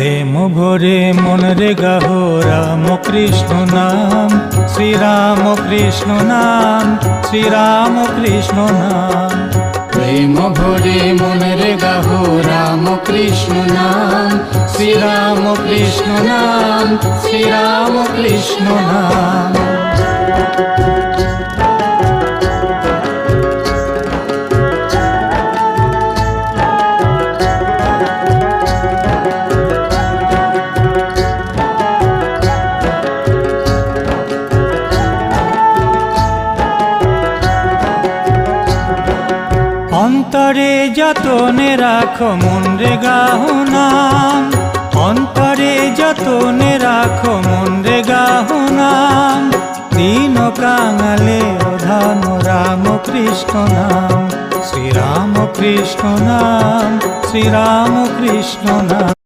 প্রেম ভরে মন রে গাহো রাম কৃষ্ণ নাম, শ্রীরাম কৃষ্ণ নাম, শ্রীরাম কৃষ্ণ নাম। প্রেম ভরে মন রে গাহো রাম কৃষ্ণ নাম, শ্রীরাম কৃষ্ণ নাম, শ্রীরাম কৃষ্ণ নাম। অন্তরে যতনে রাখো মন রে গাহো নাম, অন্তরে যতনে রাখো মন রে গাহো নাম। দীন কাঙালে অধাম রাম কৃষ্ণ নাম, শ্রীরাম কৃষ্ণ নাম, শ্রীরাম কৃষ্ণ নাম।